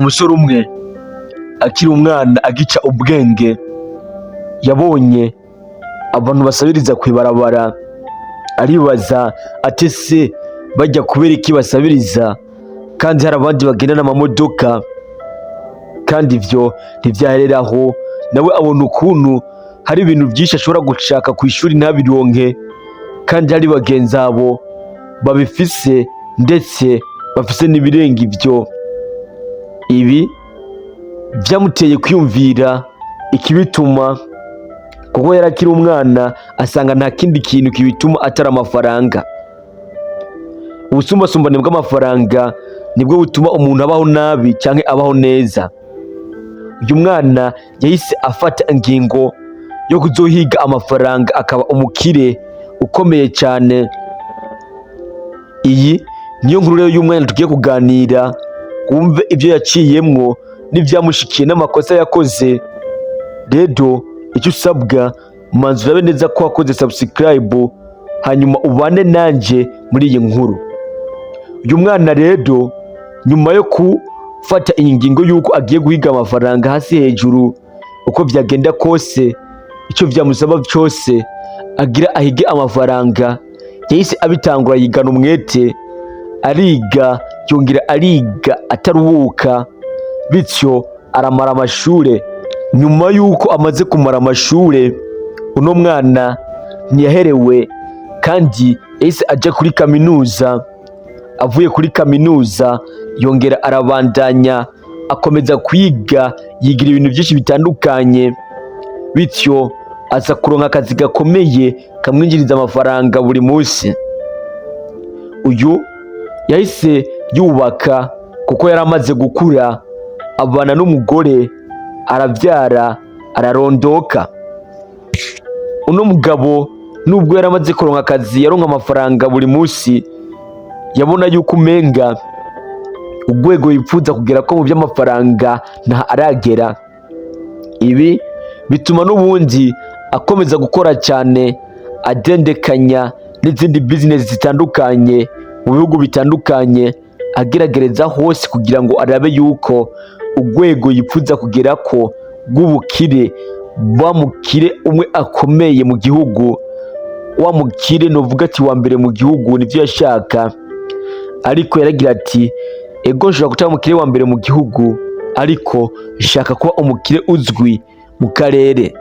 Umusore umwe akiri umwana agica ubwenge yabonye abantu basabiriza kw'ibarabara, aribaza ati ese bajya kubera iki basabiriza kandi hari abandi bagenda n'amamodoka? Kandi ivyo ntivyahereraho, nawe abona ukuntu hari ibintu byinshi ashobora gushaka ku ishuri ntabironke, kandi hari bagenzi abo babifise ndetse bafise n'ibirenga ivyo. Ibi vyamuteye kwiyumvira ikibituma, kuko yari akiri umwana asanga nta kindi kintu kibituma atari amafaranga. Ubusumbasumbane bw'amafaranga nibwo butuma umuntu abaho nabi canke abaho neza. Uyu mwana yahise afata ingingo yo kuzohiga amafaranga akaba umukire ukomeye cyane. Iyi niyo nkuru rero y'umwana tugiye kuganira, wumve ibyo yaciyemwo n'ivyamushikiye n'amakosa yakoze. Rero icyo usabwa, manzi urabe neza ko wakoze subscribe, hanyuma ubane nanje muri iyi nkuru. Uyu mwana rero nyuma yo gufata iyi ngingo y'uko agiye guhiga amafaranga hasi hejuru, uko vyagenda kose, icyo vyamusaba cyose agira ahige amafaranga, yahise abitangura yigana umwete, ariga yongera ariga ataruhuka, bityo aramara amashure. Nyuma y'uko amaze kumara amashure, uno mwana ntiyaherewe kandi yahise aja kuri kaminuza. Avuye kuri kaminuza yongera arabandanya akomeza kwiga, yigira ibintu byinshi bitandukanye, bityo aza kuronka akazi gakomeye kamwinjiriza amafaranga buri munsi. Uyu yahise yubaka kuko yari amaze gukura, abana n'umugore, arabyara, ararondoka. Uno mugabo nubwo yari amaze kuronka akazi, yaronka amafaranga buri munsi, yabona yuko umenga urwego yipfuza kugera ko mu by'amafaranga nta aragera. Ibi bituma n'ubundi akomeza gukora cyane, adendekanya n'izindi business zitandukanye mu bihugu bitandukanye, ageragereza hose kugira ngo arabe yuko urwego yipfuza kugera ko rw'ubukire, wa mukire umwe akomeye mu gihugu, wa mukire novuga ati wa mbere mu gihugu, nivyo yashaka. Ariko yaragira ati ego nshobora gutaba umukire wa mbere mu gihugu, ariko nshaka kuba umukire uzwi mu karere.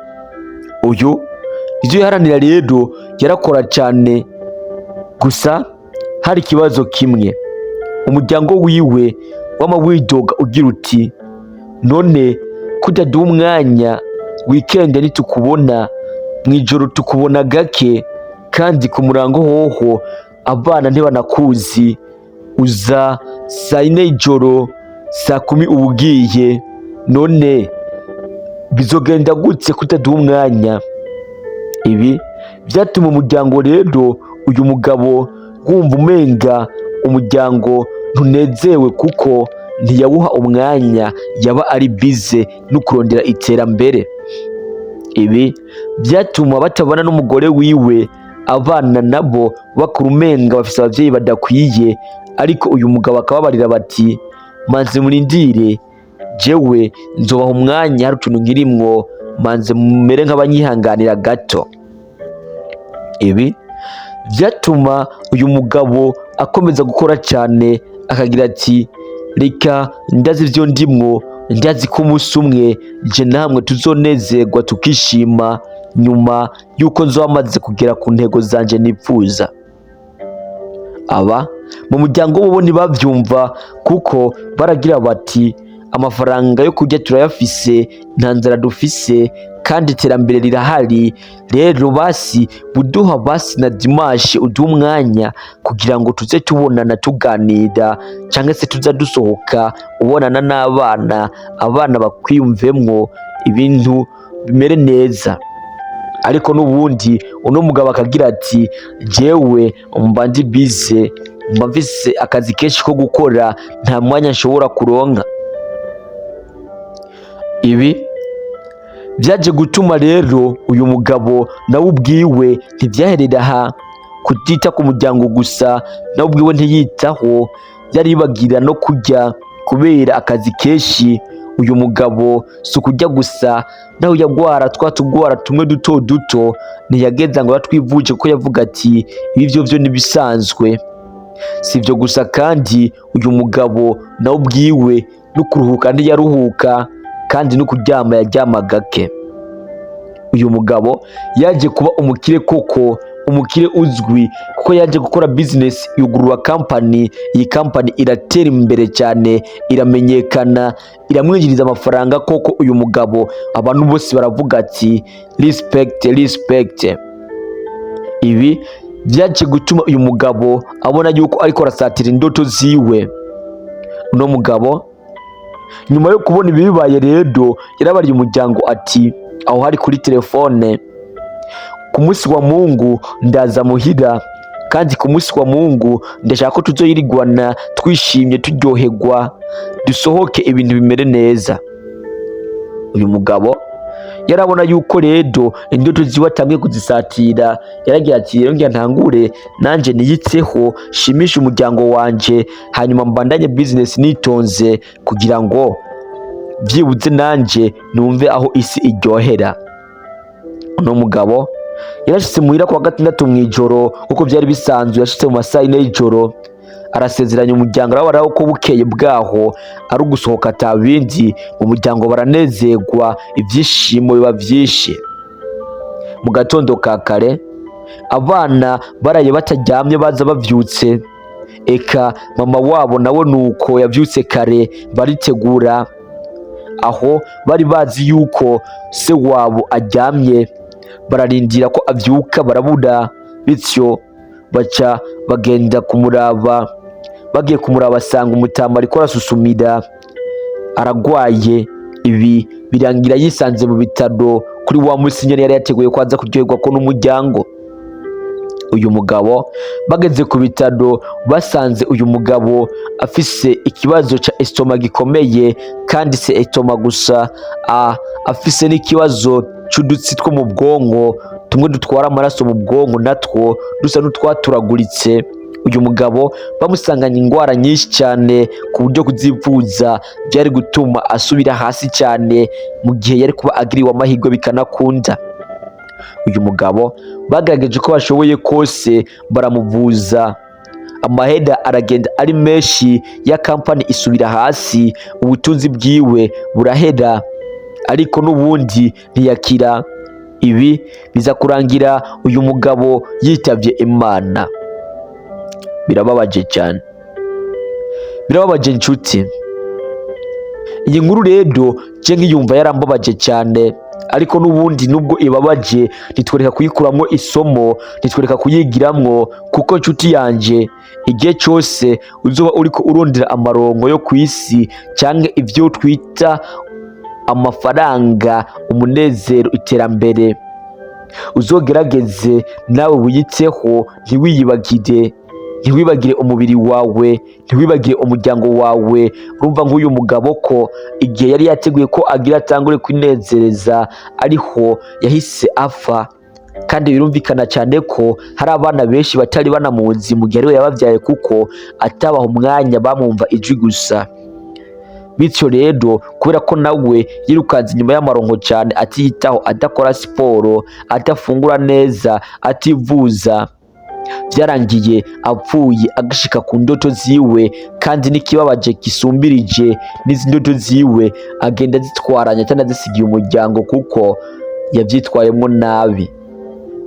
Uyu ivyo yaharanira rero, yarakora cyane, gusa hari ikibazo kimwe. Umuryango wiwe wama widoga ugira uti none kutaduha umwanya, weekend nitukubona, mwijoro tukubona gake, kandi ku murango hoho abana ntibanakuzi, uza saa yine y'ijoro, saa kumi ubugiye, none bizogenda gutse kutaduha umwanya? Ibi byatuma umuryango rero, uyu mugabo wumva umenga umuryango ntunezewe kuko ntiyawuha umwanya, yaba ari bize no kurondera iterambere. Ibi byatuma batabana n'umugore wiwe, abana nabo bakura umenga bafise abavyeyi badakwiye. Ariko uyu mugabo akababarira bati manze murindire, jewe nzobaha umwanya, hari utuntu nkirimwo, manze mumere nk'abanyihanganira gato. Ibi byatuma uyu mugabo akomeza gukora cyane, akagira ati reka ndazi ivyo ndimwo, ndazi ko umunsi umwe je namwe tuzonezerwa tukishima, nyuma yuko nzoba maze kugera ku ntego zanje nipfuza. Aba mu muryango bo ntibavyumva, kuko baragira bati amafaranga yo kurya turayafise, nta nzara dufise, kandi iterambere rirahari. Rero basi buduha basi na dimanche uduha umwanya kugira ngo tuze tubonana tuganira, canke se tuza dusohoka ubonana n'abana, abana bakwiyumvemwo ibintu bimere neza. Ariko n'ubundi uno mugabo akagira ati jewe mba ndi bize, mba mfise akazi kenshi ko gukora, nta mwanya nshobora kuronka. Ibi byaje gutuma rero uyu mugabo nawe ubwiwe ntivyaherera aha kutita ku muryango gusa, nawe ubwiwe ntiyitaho, yaribagira no kurya kubera akazi kenshi uyu mugabo si ukujya gusa naho yagwara tugwara tumwe duto duto ntiyageza ngo yatwivuje kuko yavuga ati ibi byo nibisanzwe. Si ibyo gusa kandi uyu mugabo nawe ubwiwe no kuruhuka ntiyaruhuka kandi no kuryama yaryama gake. Uyu mugabo yaje kuba umukire koko, umukire uzwi kuko yaje gukora business yugurura company. Iyi company iratera imbere cyane, iramenyekana, iramwinjiriza amafaranga koko. Uyu mugabo abantu bose baravuga ati respect. Ibi byaje gutuma uyu mugabo abona yuko ariko arasatira indoto ziwe. Uno mugabo nyuma yo kubona ibi bibaye rero yarabariye umuryango ati aho hari kuri telefone, ku munsi wa Mungu ndaza muhira, kandi ku munsi wa Mungu ndashaka ko tuzoyirigwana twishimye turyoherwa, dusohoke ibintu bimere neza. Uyu mugabo yarabona yuko rero indoto ziwe atangiye kuzisatira. Yaragira ati rero ngira ntangure nanje niyitseho, shimisha umuryango wanje, hanyuma mbandanye business nitonze kugira ngo byibuze nanje numve aho isi iryohera. Uno mugabo yarashitse muhira kwa gatandatu mwijoro kuko byari bisanzwe. Yashitse mu masaha 4 y'ijoro, arasezeranya umuryango arabaraho ko bukeye bwaho ari ugusohoka atabindi. Mu muryango baranezerwa, ibyishimo biba byinshi. Mu gatondo ka kare abana baraye bataryamye baza bavyutse, eka mama wabo nawe nuko yavyutse kare baritegura. Aho bari bazi yuko se wabo aryamye, bararindira ko avyuka barabura, bityo baca bagenda kumuraba. Bagiye kumuraba basanga umutama ariko arasusumira, aragwaye. Ibi birangira yisanze mu bitaro kuri wa munsi nyene yari yateguye kwaza kuryoherwa ko n'umuryango. Uyu mugabo bageze ku bitaro basanze uyu mugabo afise ikibazo ca estoma gikomeye, kandi se estoma gusa, afise n'ikibazo c'udutsi two mu bwonko, tumwe dutwara amaraso mu bwonko natwo dusa n'utwaturaguritse. Uyu mugabo bamusanganye ingwara nyinshi cyane ku buryo kuzivuza byari gutuma asubira hasi cyane mu gihe yari kuba agiriwe amahirwe bikanakunda. Uyu mugabo bagerageje ko bashoboye kose baramuvuza, amahera aragenda ari menshi ya company isubira hasi, ubutunzi bwiwe burahera, ariko n'ubundi ntiyakira. Ibi biza kurangira uyu mugabo yitavye Imana. Birababaje cyane, birababaje inshuti. Iyi nkuru rero je nkiyumva yarambabaje cyane, ariko n'ubundi nubwo ibabaje nitwereka kuyikuramwo isomo, nitwereka kuyigiramwo, kuko nshuti yanje igihe cyose uzoba uriko urondera amarongo yo kwisi cyangwa ibyo twita amafaranga, umunezero, iterambere, uzogerageze nawe wiyitseho, ntiwibagire umubiri wawe, ntiwibagire umuryango wawe. Urumva nk'uyu mugabo ko igihe yari yateguye ko agira atangure kwinezereza ariho yahise apfa, kandi birumvikana cyane ko hari abana benshi batari banamuzi mu gihe ariwe yababyaye kuko atabaha umwanya, bamwumva ijwi gusa. Bityo rero kubera ko nawe yirukanze inyuma y'amaronko cyane, atiyitaho, adakora siporo, adafungura neza, ativuza, byarangiye apfuye agashika ku ndoto ziwe. Kandi n'ikibabaje gisumbirije n'izi ndoto ziwe agenda zitwaranya cyane azisigiye umuryango kuko yabyitwayemo nabi.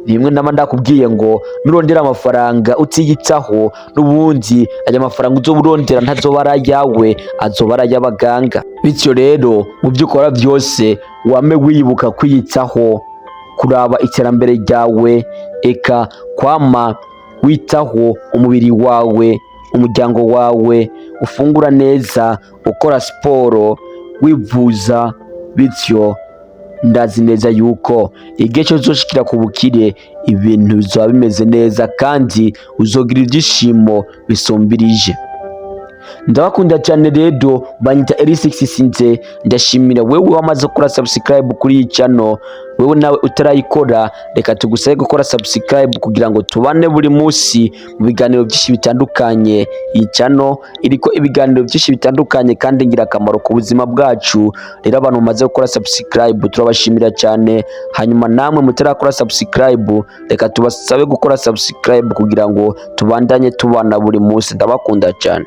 Rimwe nama ndakubwiye ngo nurondera amafaranga utiyitaho, n'ubundi aya mafaranga uzoburondera ntazoba ari ayawe, azoba ari ay'abaganga. Bityo rero mu byo ukora byose wame wibuka kwiyitaho, kuraba iterambere ryawe, eka kwama witaho umubiri wawe, umuryango wawe, ufungura neza, ukora siporo, wivuza. Bityo ndazi neza yuko igihe cyose uzoshikira ku bukire ibintu bizaba bimeze neza kandi uzogira ibyishimo bisumbirije. ndabakunda cyane rero, banyita L6 Sinze. Ndashimira wewe wamaze gukora subscribe kuri iyi channel, wewe nawe utarayikora reka tugusabe gukora subscribe kugira ngo tubane buri munsi mu biganiro byinshi bitandukanye. Iyi channel iriko ibiganiro byinshi bitandukanye kandi ngirakamaro ku buzima bwacu. Rero abantu bamaze gukora subscribe turabashimira cyane, hanyuma namwe mutarakora subscribe reka tubasabe gukora subscribe kugira ngo tubandanye tubana buri munsi. Ndabakunda cyane.